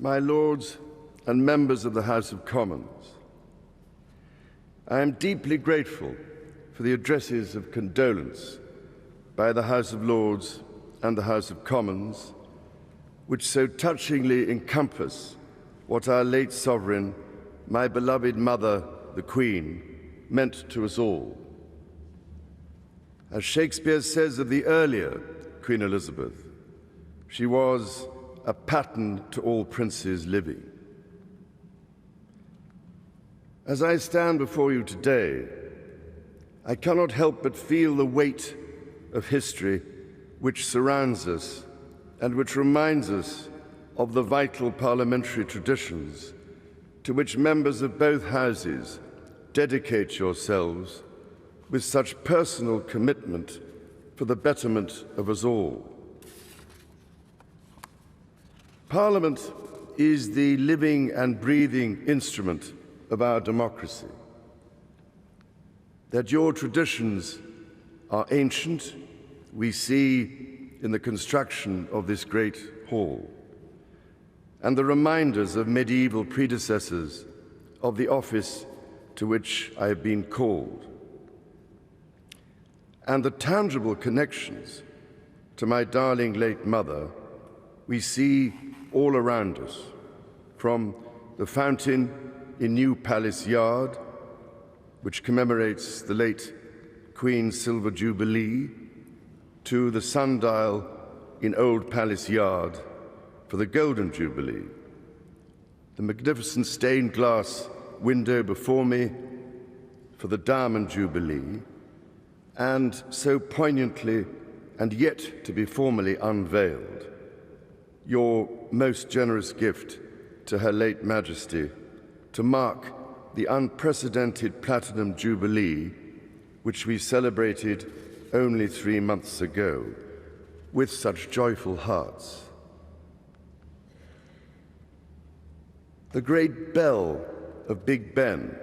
My Lords and members of the House of Commons, I am deeply grateful for the addresses of condolence by the House of Lords and the House of Commons, which so touchingly encompass what our late sovereign, my beloved mother, the Queen, meant to us all. As Shakespeare says of the earlier Queen Elizabeth, she was a pattern to all princes living. As I stand before you today, I cannot help but feel the weight of history which surrounds us and which reminds us of the vital parliamentary traditions to which members of both houses dedicate yourselves with such personal commitment for the betterment of us all. Parliament is the living and breathing instrument of our democracy. That your traditions are ancient, we see in the construction of this great hall, and the reminders of medieval predecessors of the office to which I have been called, and the tangible connections to my darling late mother we see all around us, from the fountain in New Palace Yard, which commemorates the late Queen's Silver Jubilee, to the sundial in Old Palace Yard for the Golden Jubilee, the magnificent stained glass window before me for the Diamond Jubilee, and so poignantly and yet to be formally unveiled, your most generous gift to Her late Majesty to mark the unprecedented Platinum Jubilee, which we celebrated only 3 months ago, with such joyful hearts. The great bell of Big Ben,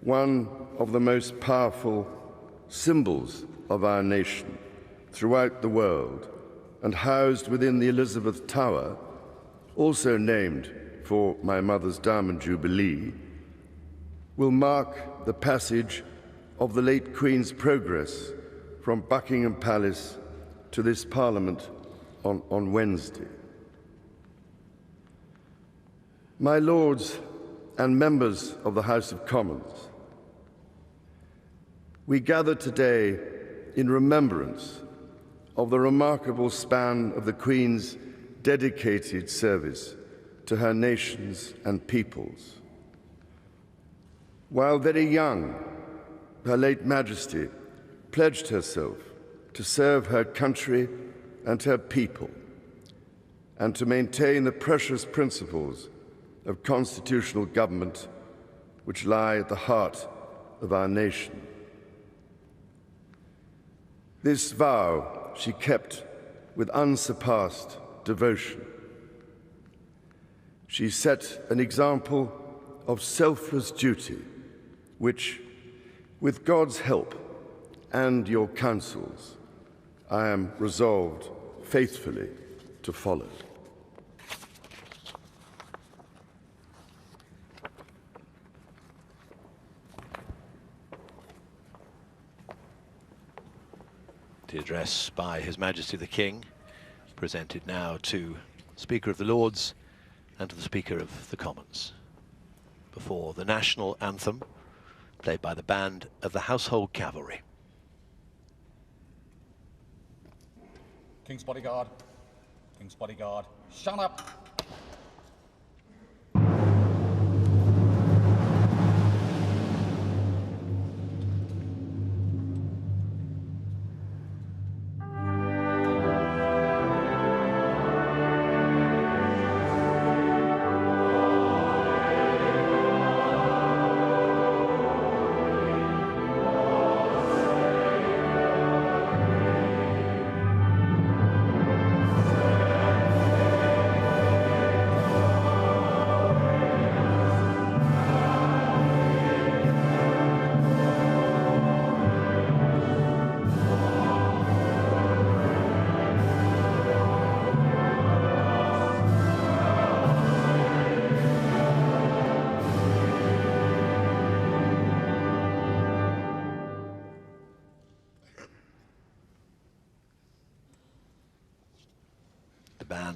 one of the most powerful symbols of our nation throughout the world, and housed within the Elizabeth Tower, also named for my mother's Diamond Jubilee, will mark the passage of the late Queen's progress from Buckingham Palace to this Parliament on Wednesday. My Lords and members of the House of Commons, we gather today in remembrance of the remarkable span of the Queen's dedicated service to her nations and peoples. While very young, Her late Majesty pledged herself to serve her country and her people, and to maintain the precious principles of constitutional government which lie at the heart of our nation. This vow she kept with unsurpassed devotion. She set an example of selfless duty, which, with God's help and your counsels, I am resolved faithfully to follow. The address by His Majesty the King, presented now to Speaker of the Lords and to the Speaker of the Commons, before the national anthem, played by the band of the Household Cavalry. King's Bodyguard, shut up!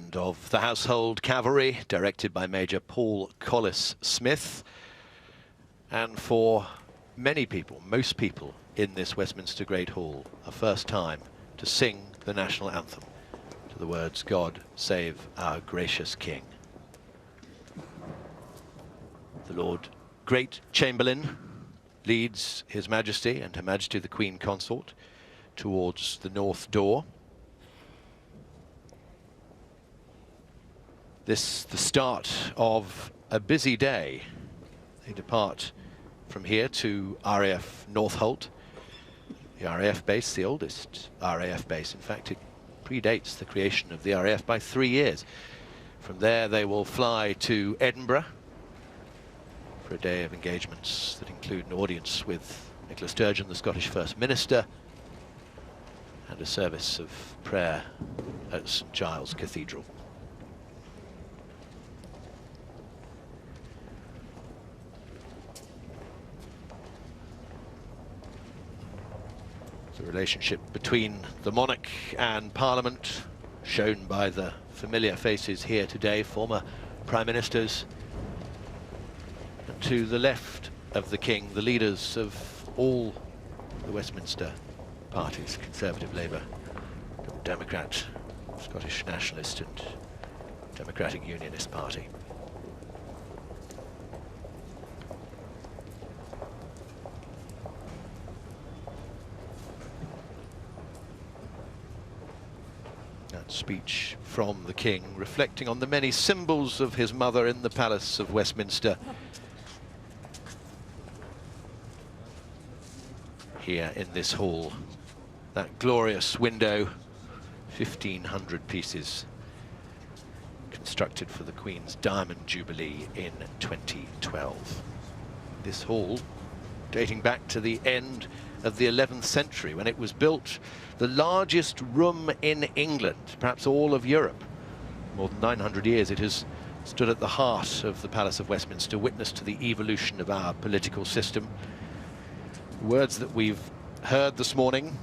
band of the Household Cavalry, directed by Major Paul Collis Smith. And for many people, most people in this Westminster Great Hall, a first time to sing the national anthem to the words, "God save our gracious King." The Lord Great Chamberlain leads His Majesty and Her Majesty the Queen Consort towards the north door. This the start of a busy day. They depart from here to RAF Northolt, the RAF base, the oldest RAF base. In fact, it predates the creation of the RAF by 3 years. From there they will fly to Edinburgh for a day of engagements that include an audience with Nicola Sturgeon, the Scottish First Minister, and a service of prayer at St Giles Cathedral. The relationship between the monarch and Parliament, shown by the familiar faces here today, former prime ministers. And to the left of the King, the leaders of all the Westminster parties, Conservative, Labour, Democrat, Scottish Nationalist and Democratic Unionist Party. That speech from the King, reflecting on the many symbols of his mother in the Palace of Westminster. Here in this hall, that glorious window, 1,500 pieces, constructed for the Queen's Diamond Jubilee in 2012. This hall, dating back to the end of the 11th century, when it was built, the largest room in England, perhaps all of Europe. More than 900 years it has stood at the heart of the Palace of Westminster, witness to the evolution of our political system. Words that we've heard this morning,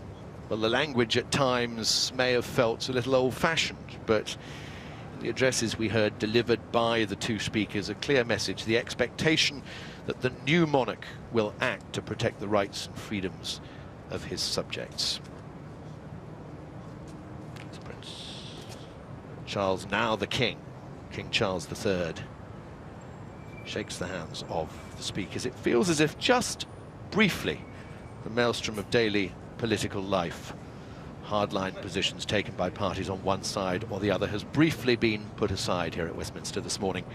well, the language at times may have felt a little old-fashioned, but in the addresses we heard delivered by the two speakers, a clear message, the expectation that the new monarch will act to protect the rights and freedoms of his subjects. Prince Charles, now the King, King Charles III, shakes the hands of the speakers. It feels as if just briefly the maelstrom of daily political life, hardline positions taken by parties on one side or the other, has briefly been put aside here at Westminster this morning,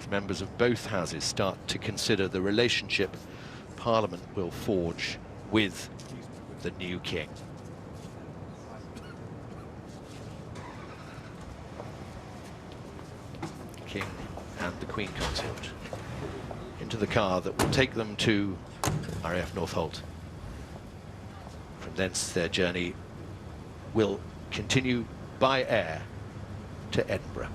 as members of both houses start to consider the relationship Parliament will forge with the new King. King and the Queen Consort into the car that will take them to RAF Northolt. From thence their journey will continue by air to Edinburgh.